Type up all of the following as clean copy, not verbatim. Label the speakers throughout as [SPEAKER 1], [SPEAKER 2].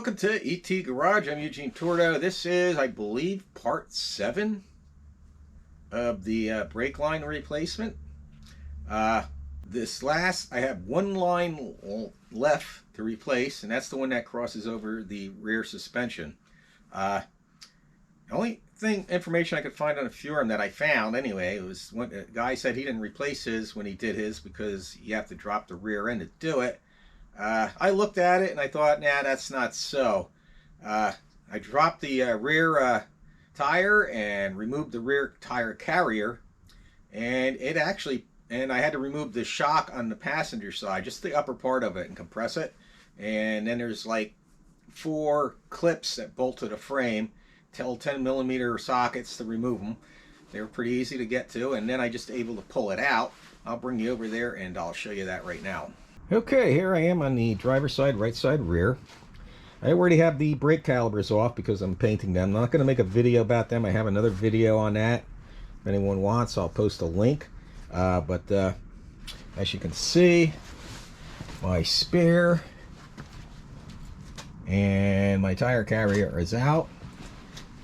[SPEAKER 1] welcome to ET Garage. I'm Eugene Tordo. This is, I believe, part 7 of the brake line replacement. I have one line left to replace, and that's the one that crosses over the rear suspension. The only information I could find on a few of them that I found, anyway, it was when a guy said he didn't replace his when he did his because you have to drop the rear end to do it. I looked at it and I thought, nah, that's not so. I dropped the rear tire and removed the rear tire carrier, and I had to remove the shock on the passenger side, just the upper part of it, and compress it. And then there's like 4 clips that bolt to the frame, 10mm sockets to remove them. They were pretty easy to get to, and then I just able to pull it out. I'll bring you over there and I'll show you that right now. Okay, here I am on the driver's side, right side rear. I already have the brake calipers off because I'm painting them. I'm not going to make a video about them. I have another video on that. If anyone wants, I'll post a link. But as you can see, my spare and my tire carrier is out.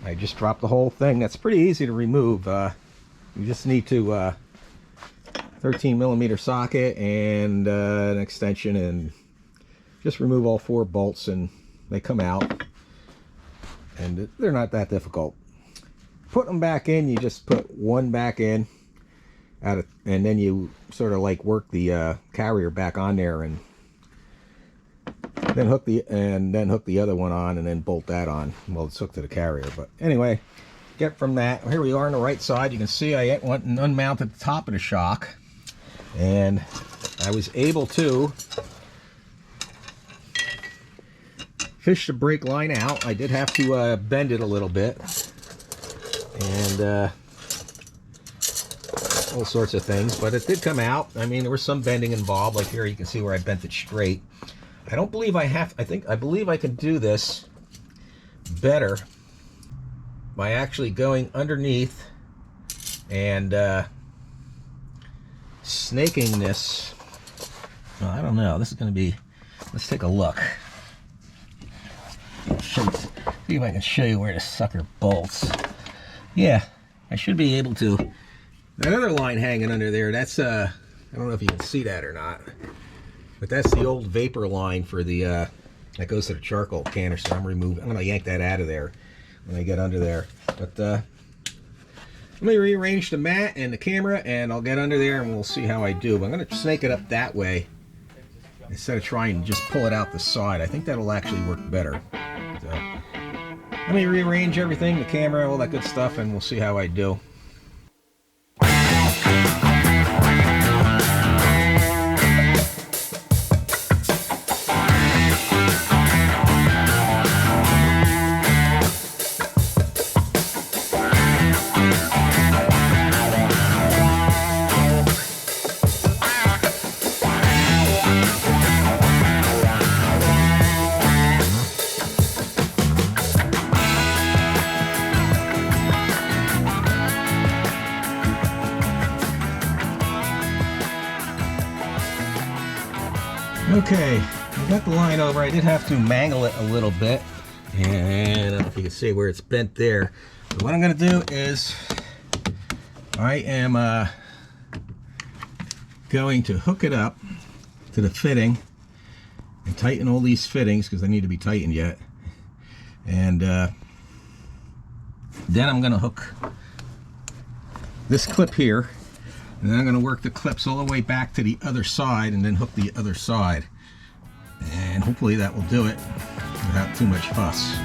[SPEAKER 1] I just dropped the whole thing. That's pretty easy to remove. You just need to 13mm socket and an extension, and just remove all 4 bolts and they come out, and they're not that difficult. Put them back in, you just put one back in and then you sort of like work the carrier back on there, and then hook the other one on, and then bolt that on. Well, it's hooked to the carrier, but anyway, get from that. Here we are on the right side. You can see I went and unmounted the top of the shock, and I was able to fish the brake line out. I did have to bend it a little bit, and all sorts of things, but it did come out. I mean, there was some bending involved. Like here, you can see where I bent it straight. I don't believe I believe I can do this better by actually going underneath and snaking this. Well, I don't know. This is going to be, let's take a look. See if I can show you where the sucker bolts. Yeah, I should be able to. That other line hanging under there, that's I don't know if you can see that or not, but that's the old vapor line for the that goes to the charcoal canister. I'm going to yank that out of there when I get under there. But let me rearrange the mat and the camera, and I'll get under there and we'll see how I do. But I'm going to snake it up that way instead of trying to just pull it out the side. I think that'll actually work better. So, let me rearrange everything, the camera, all that good stuff, and we'll see how I do. Okay, I got the line over. I did have to mangle it a little bit, and I don't know if you can see where it's bent there. But what I'm going to do is I am going to hook it up to the fitting and tighten all these fittings because they need to be tightened yet. And then I'm going to hook this clip here, and then I'm going to work the clips all the way back to the other side and then hook the other side. And hopefully that will do it without too much fuss.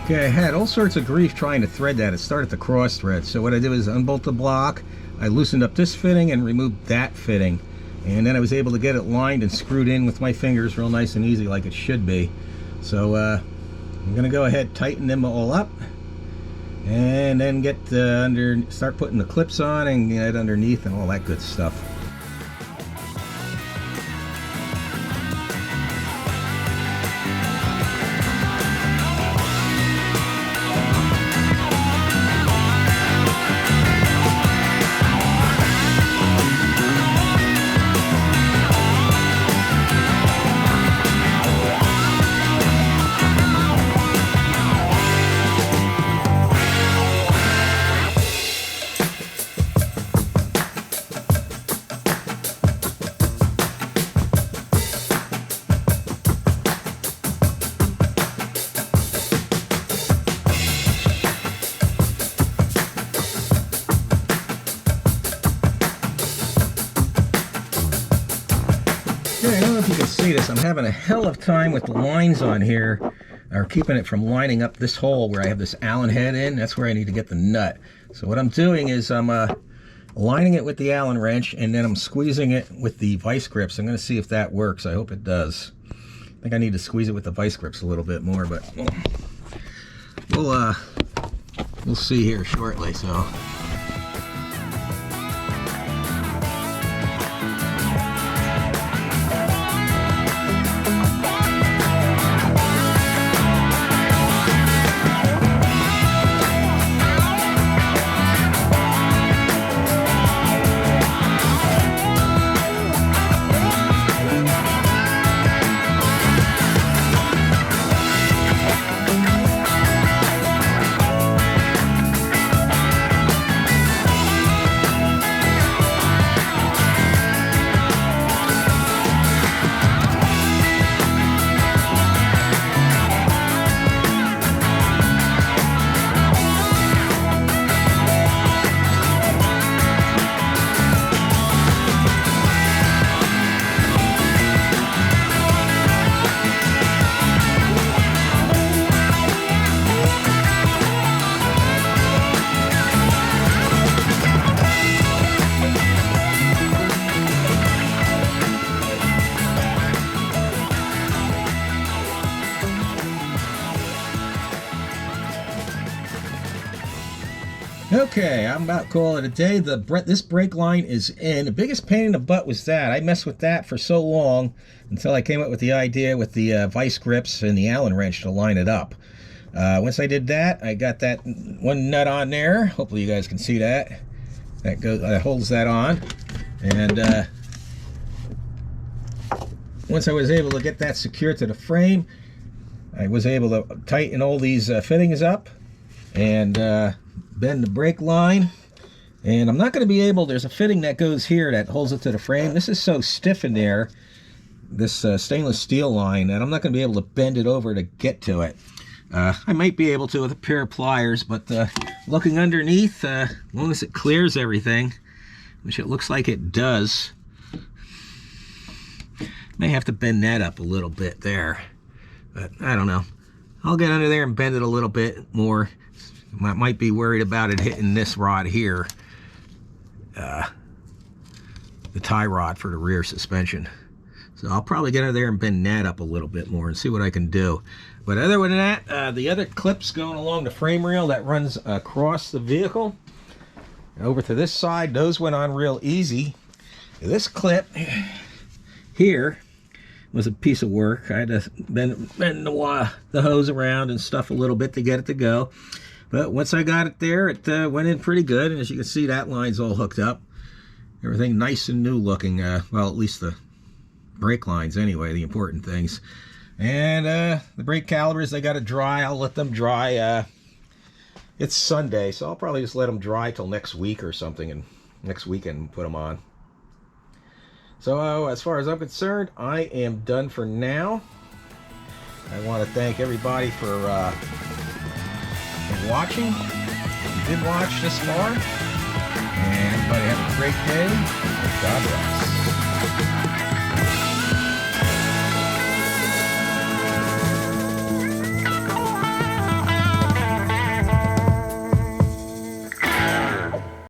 [SPEAKER 1] Okay, I had all sorts of grief trying to thread that. It started to cross thread. So what I did was unbolt the block, I loosened up this fitting and removed that fitting. And then I was able to get it lined and screwed in with my fingers real nice and easy like it should be. So I'm gonna go ahead, tighten them all up, and then get start putting the clips on and get underneath and all that good stuff. I don't know if you can see this. I'm having a hell of a time with the lines on here, or keeping it from lining up this hole where I have this Allen head in. That's where I need to get the nut. So what I'm doing is I'm lining it with the Allen wrench, and then I'm squeezing it with the vice grips. I'm going to see if that works. I hope it does. I think I need to squeeze it with the vice grips a little bit more, but we'll see here shortly. So. Okay, I'm about to call it a day. This brake line is in. The biggest pain in the butt was that. I messed with that for so long until I came up with the idea with the vice grips and the Allen wrench to line it up. Once I did that, I got that one nut on there. Hopefully you guys can see that. That holds that on. And once I was able to get that secured to the frame, I was able to tighten all these fittings up and bend the brake line. And I'm not going to be able, there's a fitting that goes here that holds it to the frame. This is so stiff in there, this stainless steel line, that I'm not going to be able to bend it over to get to it. I might be able to with a pair of pliers, but looking underneath, as long as it clears everything, which it looks like it does, may have to bend that up a little bit there, but I don't know. I'll get under there and bend it a little bit more. Might be worried about it hitting this rod here, the tie rod for the rear suspension. So I'll probably get under there and bend that up a little bit more and see what I can do. But other than that, the other clips going along the frame rail that runs across the vehicle, over to this side, those went on real easy. This clip here was a piece of work. I had to bend the hose around and stuff a little bit to get it to go. But once I got it there, it went in pretty good. And as you can see, that line's all hooked up. Everything nice and new looking. Well, at least the brake lines anyway, the important things. And the brake calipers, they got to dry. I'll let them dry. It's Sunday, so I'll probably just let them dry till next week or something, and next weekend put them on. So as far as I'm concerned, I am done for now. I want to thank everybody for watching. If you did watch this far, and everybody have a great day. God bless.